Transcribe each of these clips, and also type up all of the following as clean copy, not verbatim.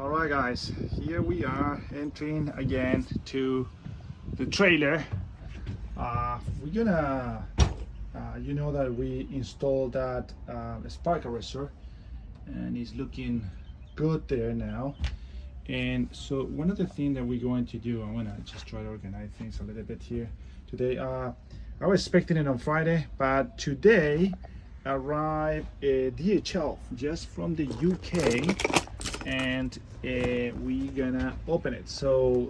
All right, guys, here we are entering again to the trailer. We're gonna, you know that we installed that spark arrestor, and it's looking good there now. And so one of the things that we're going to do, I'm gonna just try to organize things a little bit here today. I was expecting it on Friday, but today arrived a DHL just from the UK, and we gonna open it. So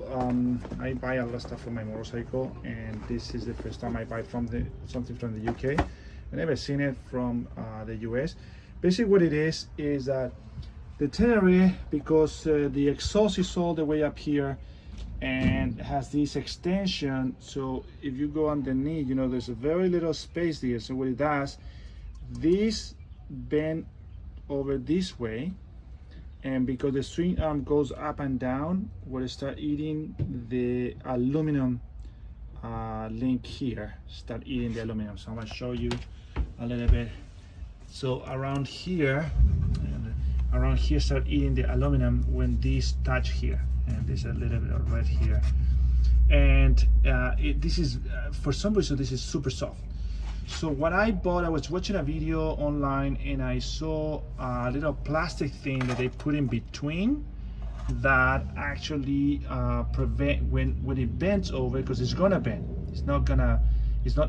I buy a lot of stuff for my motorcycle, and this is the first time I buy something from the UK. I never seen it from the US. Basically what it is that the Tenere, because the exhaust is all the way up here and has this extension, so if you go underneath, you know, there's a very little space there. So what it does, this bend over this way, and because the swing arm goes up and down, will start eating the aluminum link here, start eating the aluminum. So I'm going to show you a little bit. So around here start eating the aluminum when these touch here, and there's a little bit of red here, and this is for some reason this is super soft. So what I bought, I was watching a video online and I saw a little plastic thing that they put in between that actually prevent when it bends over, because it's gonna bend. It's not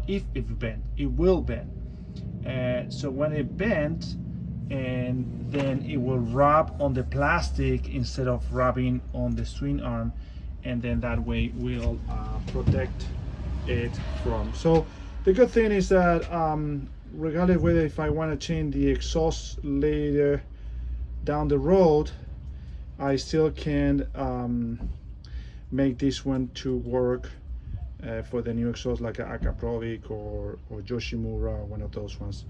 if it bend, it will bend. So when it bends, and then it will rub on the plastic instead of rubbing on the swing arm, and then that way will protect it from. So the good thing is that regardless whether if I want to change the exhaust later down the road, I still can make this one to work for the new exhaust, like a Akaprovic or Yoshimura, one of those ones.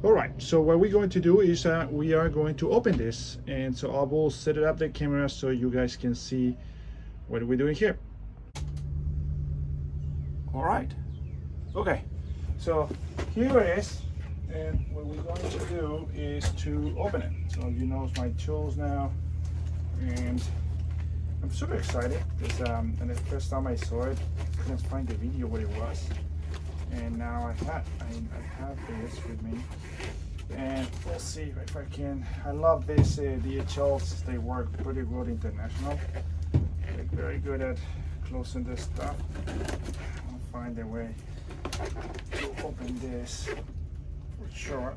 All right, so what we're going to do is we are going to open this, and so I will set it up the camera so you guys can see what we're doing here. All right, okay, so here it is, and what we're going to do is to open it. So you know my tools now, and I'm super excited because and the first time I saw it, I couldn't find the video what it was. And now I have this with me, and we'll see if I can. I love these DHLs. They work pretty good international. They're very good at closing this stuff. I'll find a way to open this for sure.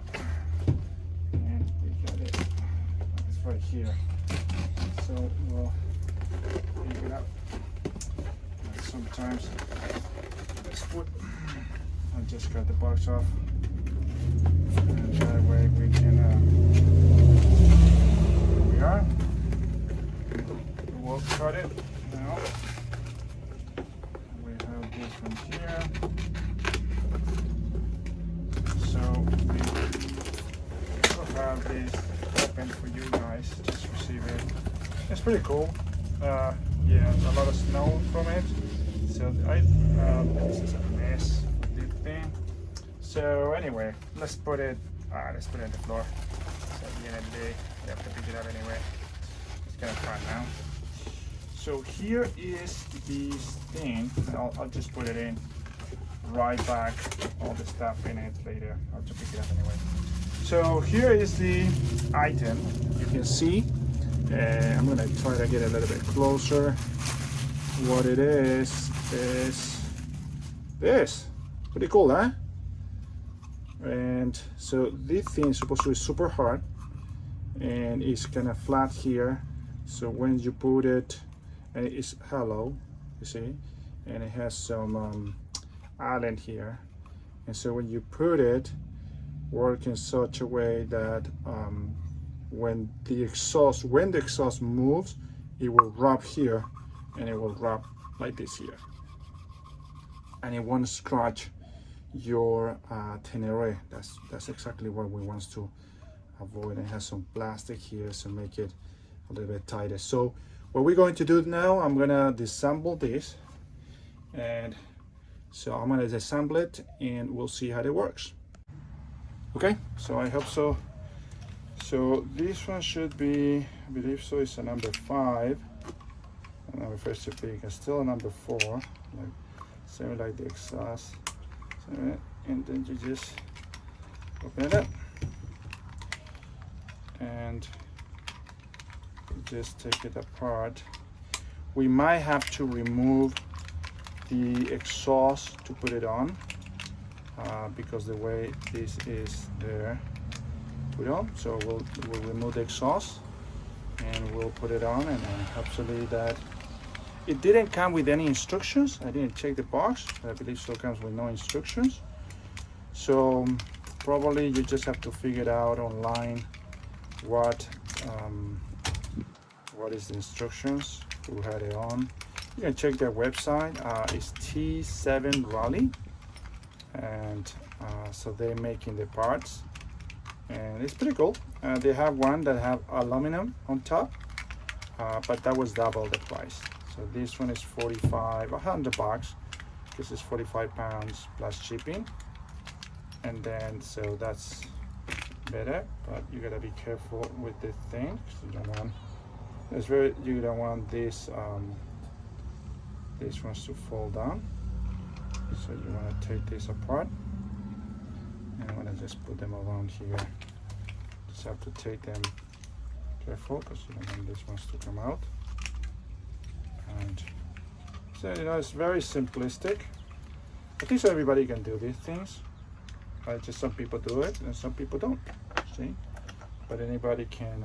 And we got it. It's right here. So we'll pick it up. And sometimes let's put. I just cut the box off, and that way we can, here we are, we'll cut it now. We have this one here, so we will have this open for you guys, just receive it. It's pretty cool. Yeah, a lot of snow from it, so this is a mess. So anyway, let's put it on the floor. So at the end of the day, we have to pick it up anyway. It's kind of fun now. So here is this thing. I'll just put it in right back, all the stuff in it later. I'll just pick it up anyway. So here is the item. You can see. I'm gonna try to get a little bit closer. What it is this. Pretty cool, huh? And so this thing is supposed to be super hard, and it's kind of flat here. So when you put it, and it's hollow, you see, and it has some island here. And so when you put it, work in such a way that when the exhaust moves, it will rub here, and it will rub like this here, and it won't scratch your Tenere. That's exactly what we want to avoid. It has some plastic here, so make it a little bit tighter. So what we're going to do now, I'm gonna disassemble this, and so I'm gonna disassemble it, and we'll see how it works. Okay, so I hope so So this one should be, I believe so, it's a number 5. And number 5 is too big, and still a number 4, like same like the exhaust. So, and then you just open it up, and you just take it apart. We might have to remove the exhaust to put it on, because the way this is there. Put on, so we'll remove the exhaust and we'll put it on, and hopefully that it didn't come with any instructions. I didn't check the box, but I believe so comes with no instructions. So probably you just have to figure it out online what is the instructions, who had it on. You can check their website. It's T7rally, and so they're making the parts, and it's pretty cool. They have one that have aluminum on top, but that was double the price. So this one is $100. This is 45 pounds plus shipping, and then so that's better. But you gotta be careful with the thing. You don't want you don't want this these ones to fall down. So you want to take this apart, and I'm gonna just put them around here. Just have to take them careful because you don't want these ones to come out. And so it's very simplistic. I think so everybody can do these things. Just some people do it and some people don't. See, but anybody can.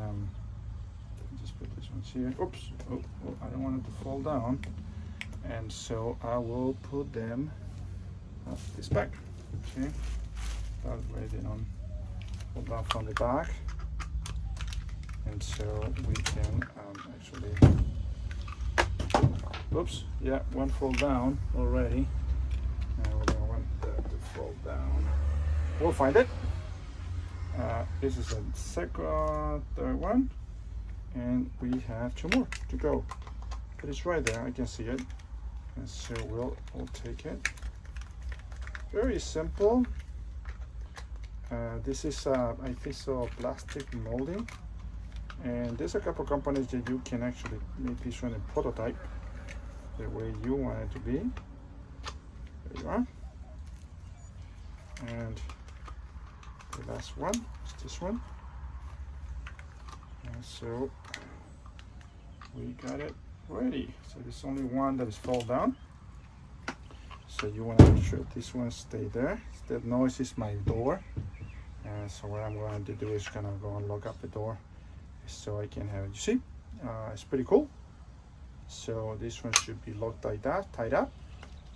Just put this one here. Oops! Oh, I don't want it to fall down, and so I will put them up this back. Okay, that way they don't fall down from the back, and so we can actually. Oops! Yeah, one fall down already. And we don't want that to fall down. We'll find it. This is a third one, and we have 2 more to go. But it's right there. I can see it, and so we'll take it. Very simple. This is I think so plastic molding, and there's a couple companies that you can actually make this one a prototype the way you want it to be. There you are. And the last one is this one. And so we got it ready. So there's only one that is fall down. So you want to make sure this one stay there. That noise is my door. And so what I'm going to do is kind of go and lock up the door so I can have it. You see, it's pretty cool. So this one should be locked like that, tied up,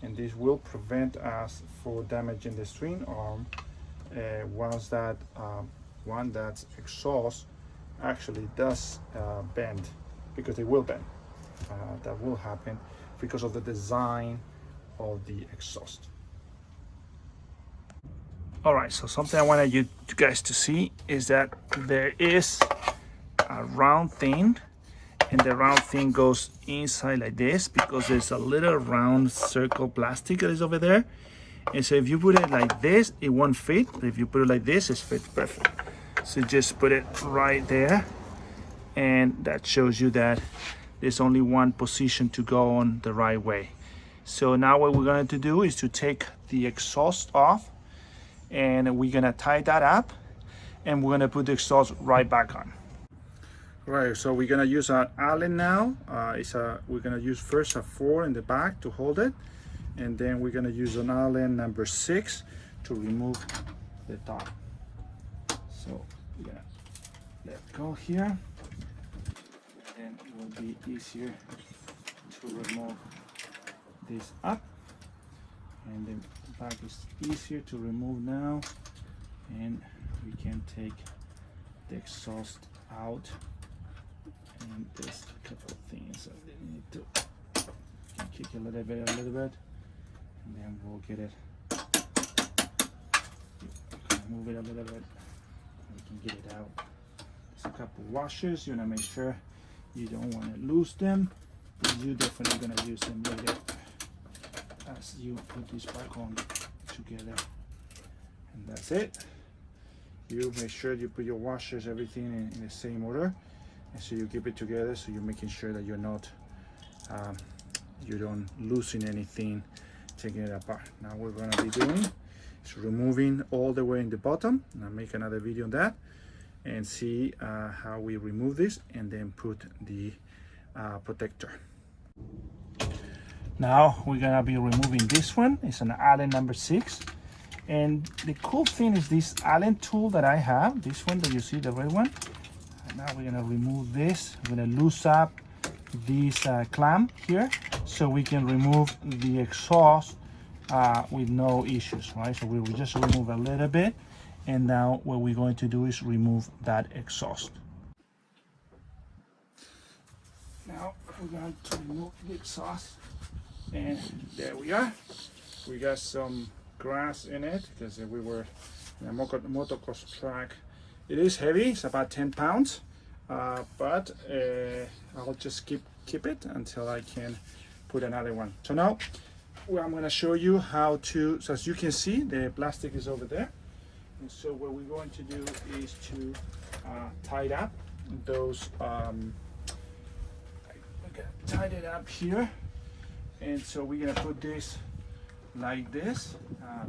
and this will prevent us for damaging the swing arm once that one that's exhaust actually does bend, because it will bend. That will happen because of the design of the exhaust. All right, so something I wanted you guys to see is that there is a round thing, and the round thing goes inside like this because there's a little round circle plastic that is over there. And so if you put it like this, it won't fit, but if you put it like this, it fits perfect. So just put it right there, and that shows you that there's only one position to go on the right way. So now what we're going to do is to take the exhaust off, and we're going to tie that up, and we're going to put the exhaust right back on. Right, so we're gonna use an Allen now. We're gonna use first a 4 in the back to hold it, and then we're gonna use an Allen number 6 to remove the top. So we're gonna let go here, and then it will be easier to remove this up, and then the back is easier to remove now, and we can take the exhaust out. And there's a couple of things that we need to kick a little bit, and then we'll get it. Move it a little bit, we can get it out. There's a couple of washers. You wanna make sure you don't want to lose them, but you're definitely gonna use them later as you put this back on together. And that's it. you make sure you put your washers, everything in the same order, and so you keep it together, so you're making sure that you're not you don't loosen anything taking it apart. Now we're going to be doing is removing all the way in the bottom, and I'll make another video on that and see how we remove this and then put the protector. Now we're gonna be removing this one. It's an Allen number 6, and the cool thing is this Allen tool that I have, this one that you see, the red one. And now we're gonna remove this. We're gonna loose up this clamp here so we can remove the exhaust with no issues, right? So we will just remove a little bit, and now what we're going to do is remove that exhaust. Now we're going to remove the exhaust, and there we are. We got some grass in it because we were in a motocross track. It is heavy, it's about 10 pounds, but I'll just keep it until I can put another one. So now I'm going to show you how to, so as you can see, the plastic is over there. And so what we're going to do is to tie up those, tied it up here, and so we're going to put this like this,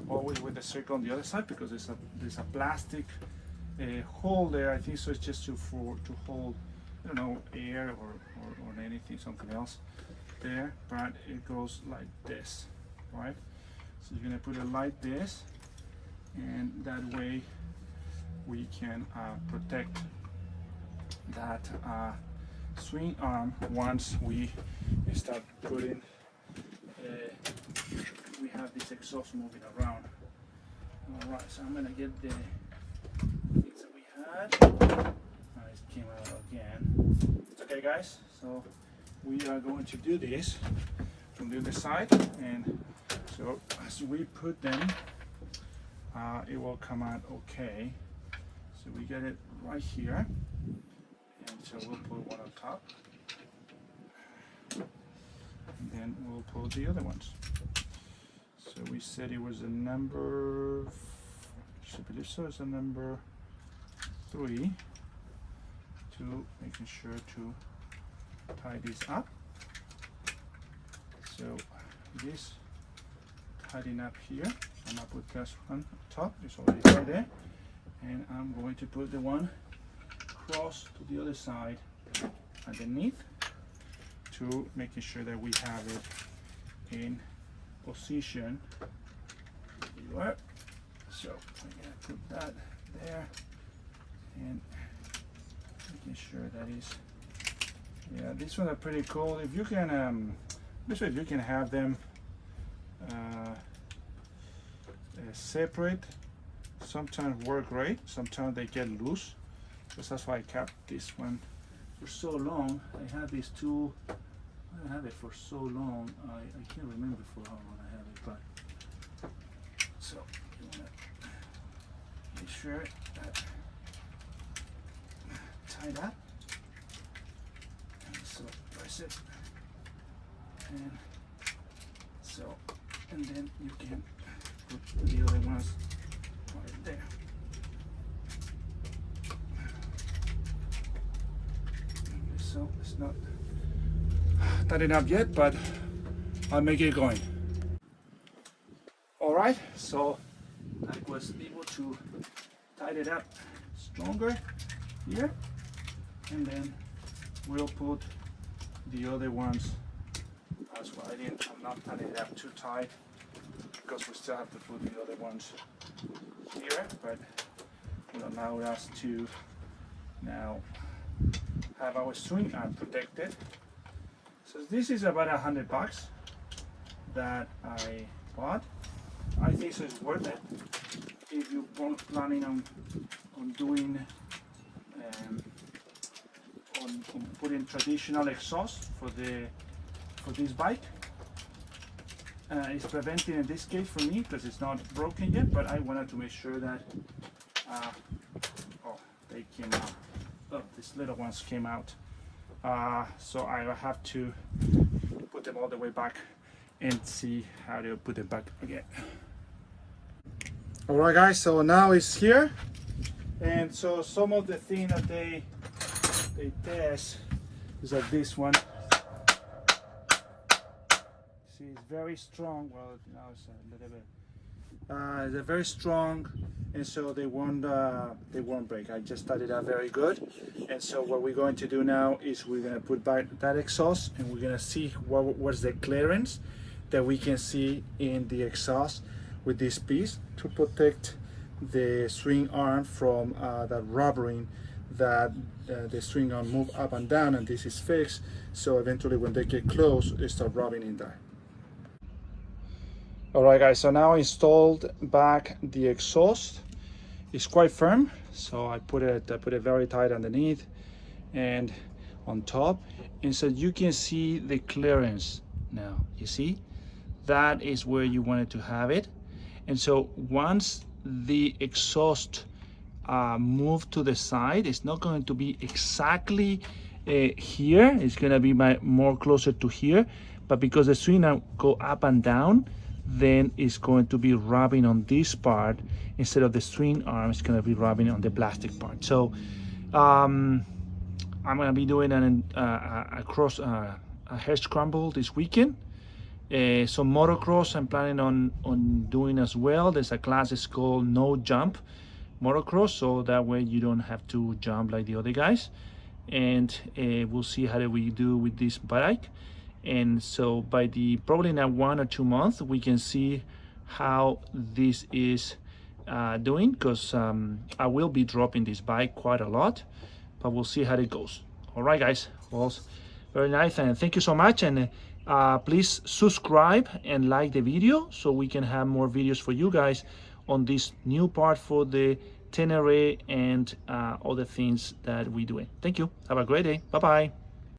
always with the circle on the other side, because there's a plastic hole there. I think so it's just to hold, I don't know, air or anything, something else there, but it goes like this, right? So you're going to put it like this, and that way we can protect that swing arm once we start putting we have this exhaust moving around. All right, so I'm gonna get the things that we had. It came out again. It's okay, guys, so we are going to do this from the other side, and so as we put them it will come out okay. So we get it right here, and so we'll put one on top, and then we'll pull the other ones. So we said it was a number, I believe so, it's a number 3, to making sure to tie this up. So this tidying up here, I'm gonna put this one on top, it's already right there, and I'm going to put the one across to the other side underneath, to making sure that we have it in position. There you are. So I'm gonna put that there, and making sure that is, yeah, these ones are pretty cool. If you can especially if you can have them separate, sometimes work great, sometimes they get loose, because that's why I kept this one for so long. I had these two, I had it for so long, I can't remember for how long I have it, but so you want to make sure that tied up, and so press it, and so, and then you can put the other ones right there. Okay, so it's not tied up yet, but I'll make it going. All right, so I was able to tie it up stronger here, and then we'll put the other ones as well. I'm not tying it up too tight, because we still have to put the other ones here, but will allow us to now have our swing arm protected. So this is about $100 that I bought. I think so it's worth it if you're planning on doing on putting traditional exhaust for this bike. It's preventing in this case for me because it's not broken yet, but I wanted to make sure that oh, they came out. Oh, these little ones came out. So I have to put them all the way back and see how to put it back again. All right, guys, so now it's here, And so some of the things that they test is like this one. See, it's very strong. Well, now it's a little bit. They're very strong, and so they won't break. I just started out very good, and so what we're going to do now is we're gonna put back that exhaust, and we're gonna see what's the clearance that we can see in the exhaust with this piece to protect the swing arm from that rubbering that the swing arm move up and down, and this is fixed, so eventually when they get close they start rubbing in there. Alright guys, so now I installed back the exhaust. It's quite firm, so I put it very tight underneath and on top, and so you can see the clearance now. You see, that is where you wanted to have it. And so once the exhaust move to the side, it's not going to be exactly here. It's going to be more closer to here, but because the swing arm go up and down, then it's going to be rubbing on this part instead of the swing arm. It's going to be rubbing on the plastic part. So I'm going to be doing a hair scramble this weekend. Some motocross I'm planning on doing as well. There's a class that's called no jump motocross, so that way you don't have to jump like the other guys. And we'll see how do we do with this bike. And so by probably in 1 or 2 months we can see how this is doing, because I will be dropping this bike quite a lot, but we'll see how it goes. All right guys, well, very nice, and thank you so much, and please subscribe and like the video so we can have more videos for you guys on this new part for the Tenere and other things that we're doing. Thank you, have a great day, bye bye.